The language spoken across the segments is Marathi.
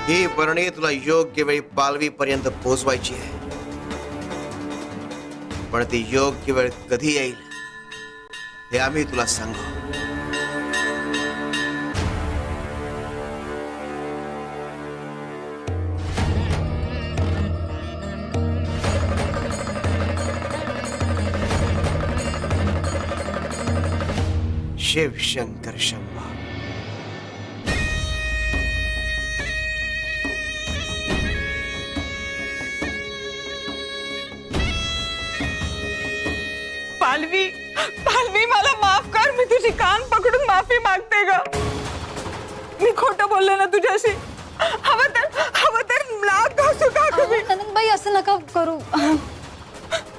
ही वर्णी तुला योग्य वेळी पालवीपर्यंत पोहोचवायची आहे, पण ती योग्य वेळ कधी येईल हे आम्ही तुला सांगू. शिव शंकर शंभो. पालवी, पालवी मला माफ कर. मी तुझी कान पकडून माफी मागते ग. मी खोटं बोलले ना तुझ्याशी. हवं तर नाक घासू का तुम्ही? नंदनबाई असं नका करू.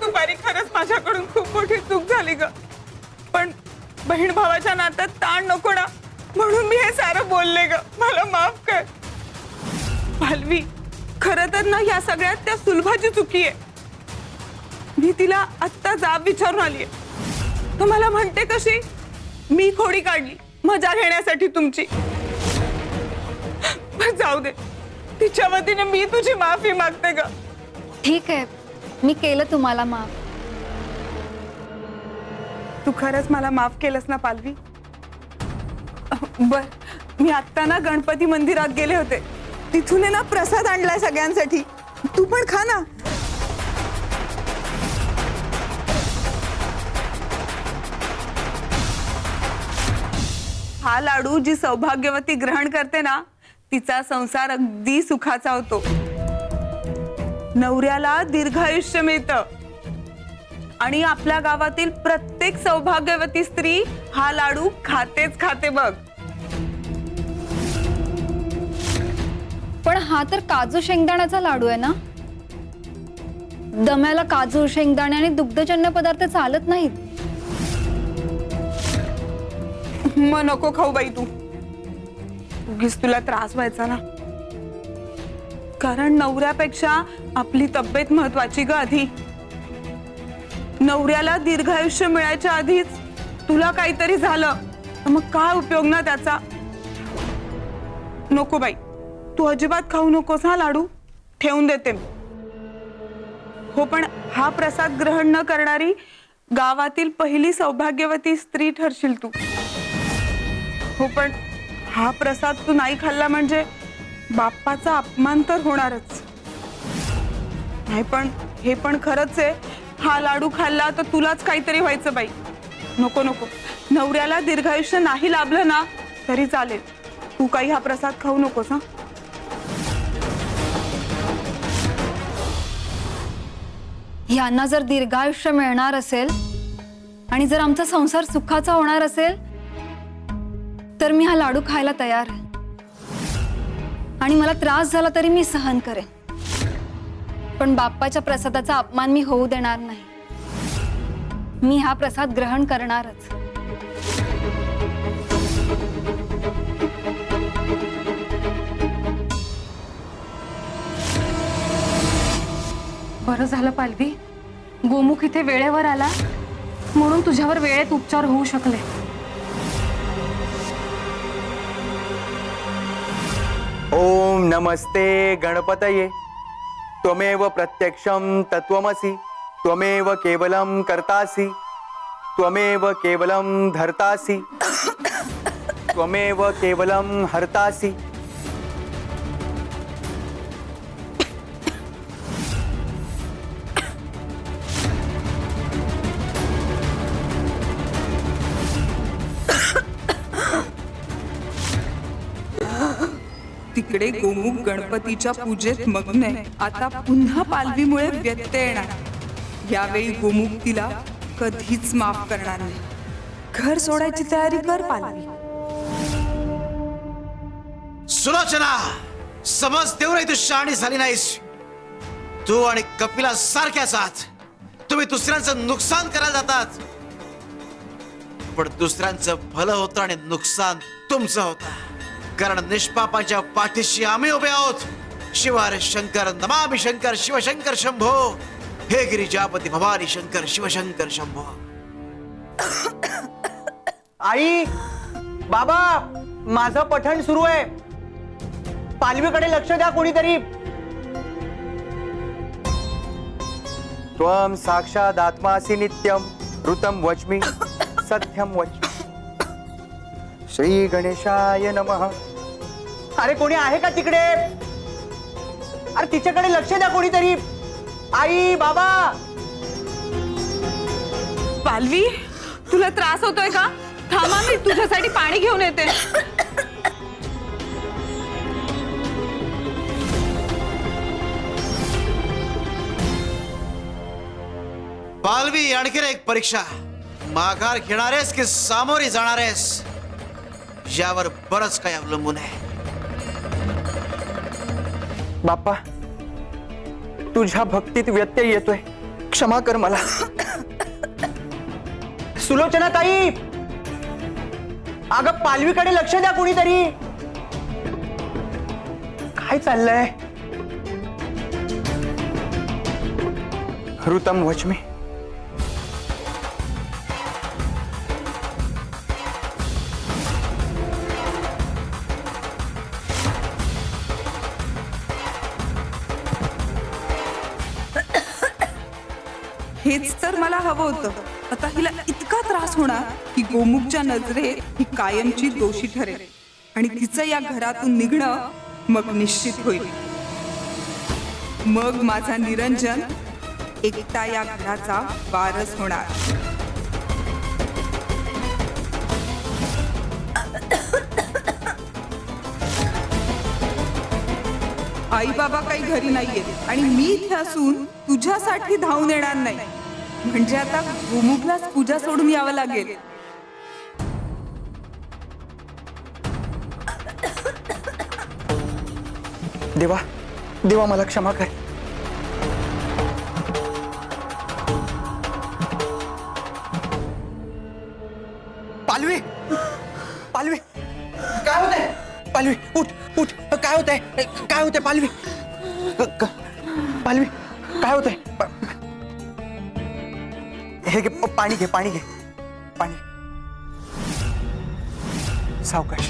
दुपारी खरंच माझ्याकडून खूप मोठी चूक झाली ग. पण बहीण भावाच्या नात्यात ताण नको ना, म्हणून मी हे सारं बोलले ग. मला माफ कर. पालवी, खरं तर ना या सगळ्यात त्या सुलभाची चुकी आहे. मी तिला आत्ता जाब विचारून आलीये. तर मला म्हणते कशी मी खोडी काढली मजा घेण्यासाठी तुमची. जाऊ दे, तिच्या वतीने मी तुझी माफी मागते ग. ठीक आहे, मी केलं तुम्हाला माफ. तू खरंच मला माफ केलंस ना पालवी? बर, मी आत्ता ना गणपती मंदिरात गेले होते. तिथून ना प्रसाद आणलाय सगळ्यांसाठी. तू पण खा ना. हा लाडू जी सौभाग्यवती ग्रहण करते ना, तिचा संसार अगदी सुखाचा होतो. नवऱ्याला दीर्घायुष्य मिळतं आणि आपल्या गावातील प्रत्येक सौभाग्यवती स्त्री हा लाडू खातेच खाते बघ. पण हा तर काजू शेंगदाण्याचा लाडू आहे ना. दम्याला काजू शेंगदाणे आणि दुग्धजन्य पदार्थ चालत नाहीत. मग नको खाऊ बाई तू. उगीच तुला त्रास व्हायचा ना. कारण नवऱ्यापेक्षा आपली तब्येत महत्वाची ग आधी. नवऱ्याला दीर्घायुष्य मिळायच्या आधीच तुला काहीतरी झालं मग काय उपयोग ना त्याचा. नको बाई, तू अजिबात खाऊ नकोस हा लाडू. ठेवून देते मी. हो, पण हा प्रसाद ग्रहण न करणारी गावातील पहिली सौभाग्यवती स्त्री ठरशील तू. हो, पण हा प्रसाद तू नाही खाल्ला म्हणजे बाप्पाचा अपमान तर होणारच. नाही, पण हे पण खरंच आहे. हा लाडू खाल्ला तर तुलाच काहीतरी व्हायचं बाई. नको नको. नवऱ्याला दीर्घायुष्य नाही लाभलं ना तरी चालेल. तू काही हा प्रसाद खाऊ नकोस हा. यांना जर दीर्घायुष्य मिळणार असेल आणि जर आमचा संसार सुखाचा होणार असेल तर मी हा लाडू खायला तयार आहे. आणि मला त्रास झाला तरी मी सहन करेन. पण बाप्पाच्या प्रसादाचा अपमान मी होऊ देणार नाही. मी हा प्रसाद ग्रहण करणारच. बरं झालं पालवी, गोमुख इथे वेळेवर आला म्हणून तुझ्यावर वेळेत उपचार होऊ शकले. ओम नमस्ते गणपतये. त्वमेव प्रत्यक्षं तत्त्वमसि. त्वमेव केवलं कर्तासि. त्वमेव केवलं धर्तासि. त्वमेव केवलं हर्तासि. तिकडे गोमुख गणपतीच्या पूजेत मग्न आहे. आता पुन्हा पालवीमुळे व्यत्यय येणार. यावेळी गोमुख तिला कधीच माफ करणार नाही. घर सोडायची तयारी कर पालवी. सुलोचना, समज तेवढी तू शहाणी झाली नाहीस. तू आणि कपिला सारख्याच आहात. तुम्ही दुसऱ्यांचं नुकसान करायला जातात, पण दुसऱ्यांचं भलं होतं आणि नुकसान तुमचं होतं. कारण निष्पापाच्या पाठीशी आम्ही उभे आहोत. शिवार शंकर नमामि शंकर शिवशंकर शंभो. हे गिरिजापती भवानी शंकर शिवशंकर शंभो. आई, बाबा, माझं पठण सुरू आहे. पालवीकडे लक्ष द्या कोणीतरी. त्वं साक्षात आत्मासी नित्यम ऋतम वच्मी सत्यम वच्मी. श्री गणेशाय नमः. अरे कोणी आहे का तिकडे? अरे तिच्याकडे लक्ष द्या कोणीतरी. आई बाबा. पालवी, तुला त्रास होतोय का? थांबा, मी तुझ्यासाठी पाणी घेऊन येते. पालवी, आणखी एक परीक्षा. माघार घेणारेस की सामोरी जाणारेस यावर बरंच काही अवलंबून आहे. बाप्पा, तुझ्या भक्तीत व्यत्यय येतोय, क्षमा कर मला. सुलोचना ताई, अगं पालवीकडे लक्ष द्या कोणीतरी. काय चाललंय? ऋतम वच्मी. हेच तर मला हवं होतं. आता हिला इतका त्रास होणार की गोमुखच्या नजरेत ही कायमची दोषी ठरेल आणि तिचं या घरातून निघणं मग निश्चित होईल. मग माझा निरंजन एकटा या घराचा वारस होणार. आई बाबा काही घरी नाहीयेत आणि मी इथे असून तुझ्यासाठी धावून येणार नाही. म्हणजे आता गोमुखलाच पूजा सोडून यावं लागेल. देवा, देवा मला क्षमा कर. पालवी, पालवी, काय होतंय? पालवी उठ उठ. काय होतंय? काय होतंय पालवी? पालवी काय होतंय? हे घे, पाणी घे, पाणी घे, पाणी. सावकाश.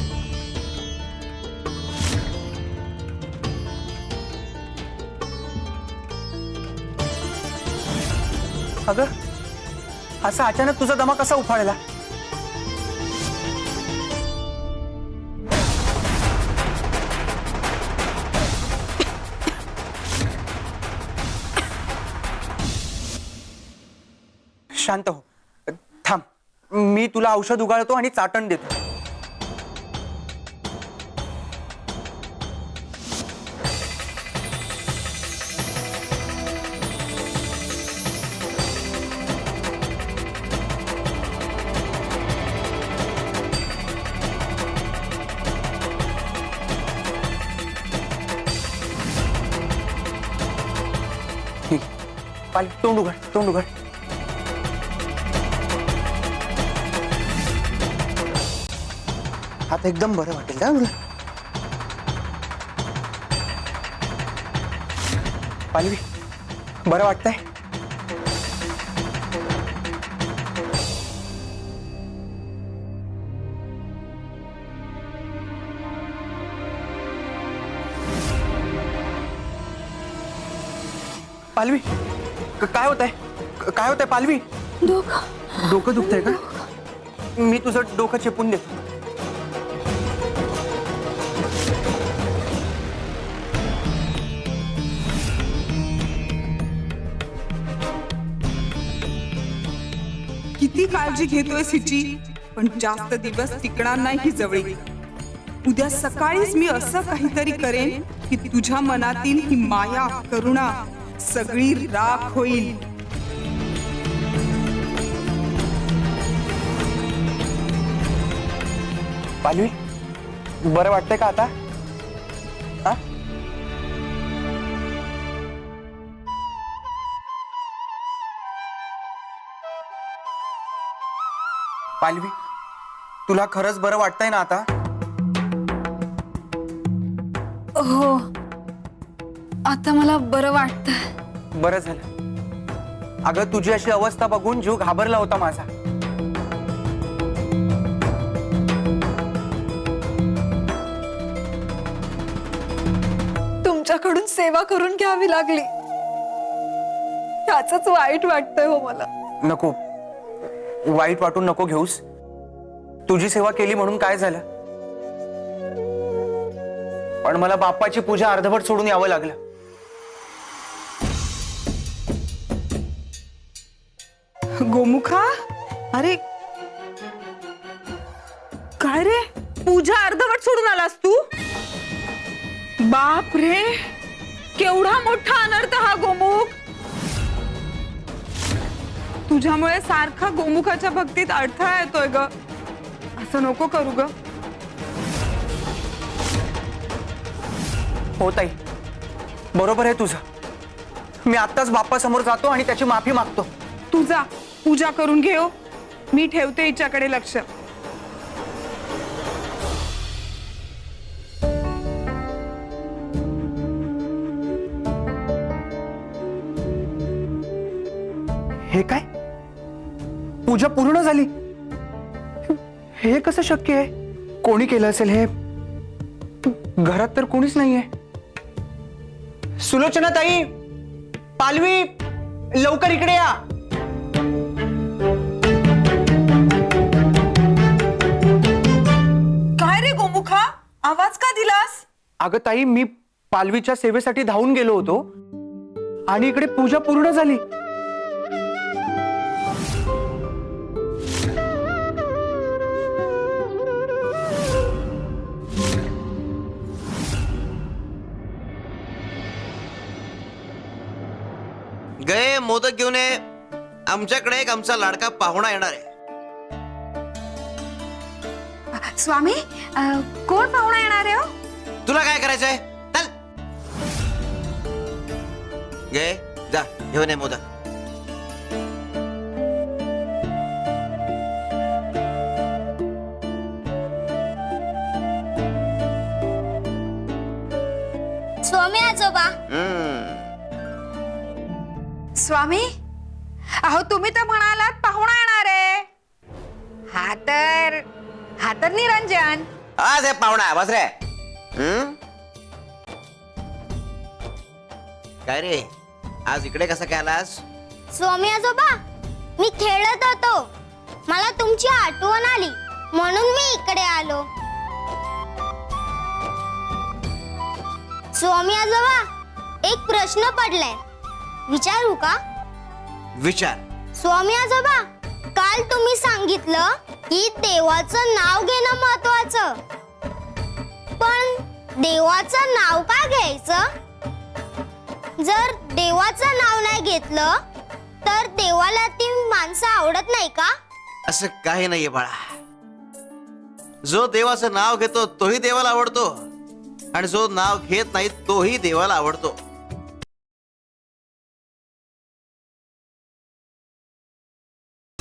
अगं, असा अचानक तुझा दमा कसा उफाळला? शांत हो, थांब. मी तुला औषध उगाळतो आणि चाटण देतो. पाल, तोंड उघड, तोंड उघड. आता एकदम बरं वाटेल का तुला? पालवी, बरं वाटतंय? पालवी, काय होतंय? काय होतंय पालवी? डोकं दुखतंय का? मी तुझं डोकं चेपून देतो. किती काळजी घेतोय हिची, पण जास्त दिवस टिकणार नाही ही जवळी. उद्या सकाळीच मी असं काहीतरी करेन की तुझ्या मनातील ही माया करुणा सगळी राख होईल. पालवी, बरं वाटतंय का आता? हा? पालवी, तुला खरंच बरं वाटतंय ना आता? हो, आता मला बरं वाटतंय. बरं झालं. अगं, तुझी अशी अवस्था बघून जीव घाबरला होता माझा. तुझ्याकडून सेवा करून घ्यावी लागली, याच वाईट वाटतंय हो मला. नको, वाईट वाटून नको घेऊस. तुझी सेवा केली म्हणून काय झालं, पण मला बाप्पाची पूजा अर्धवट सोडून यावं लागलं. गोमुखा, अरे काय रे, पूजा अर्धवट सोडून आलास तू? बाप रे, केवढा मोठा अनर्थ हा गोमुख. तुझ्यामुळे सारखा गोमुखाच्या भक्तीत अडथळा येतोय ग. असं नको करू ग. हो ताई, बरोबर आहे तुझं. मी आत्ताच बाप्पा समोर जातो आणि त्याची माफी मागतो. तू जा, पूजा करून घेऊ. मी ठेवते हिच्याकडे लक्ष. हे काय, पूजा पूर्ण झाली? हे कसं शक्य आहे? कोणी केलं असेल हे? घरात तर कोणीच नाहीये. सुलोचना ताई, पालवी, लवकर इकडे या. काय रे गोमुखा, आवाज का दिलास? अगं ताई, मी पालवीच्या सेवेसाठी धावून गेलो होतो आणि इकडे पूजा पूर्ण झाली. गए मोदक घेऊन ये. आमच्याकडे एक आमचा लाडका पाहुणा येणार आहे. स्वामी, कोण पाहुणा येणार आहे हो? तुला काय करायचंय? चल गे, जा घेऊन ये मोदक. स्वामी आजोबा. स्वामी, अहो तुम्ही तर म्हणालात पाहुणा येणार आहे. हा तर निरंजन. आज हे पाहुणा बस रे. काय रे, आज इकडे कसा काय आलास? स्वामी आजोबा, मी खेळत होतो, मला तुमची आठवण आली म्हणून मी इकडे आलो. स्वामी आजोबा, एक प्रश्न पडलाय, विचारू का? विचार. स्वामी आजोबा, काल तुम्ही सांगितलं की देवाचं नाव घेणं महत्वाचं, पण देवाचं नाव का घ्यायचं? जर देवाचं नाव नाही घेतलं तर देवाला ती माणसं आवडत नाही का? असं काही नाहीये बाळा. जो देवाचं नाव घेतो तोही देवाला आवडतो आणि जो नाव घेत नाही तोही देवाला आवडतो.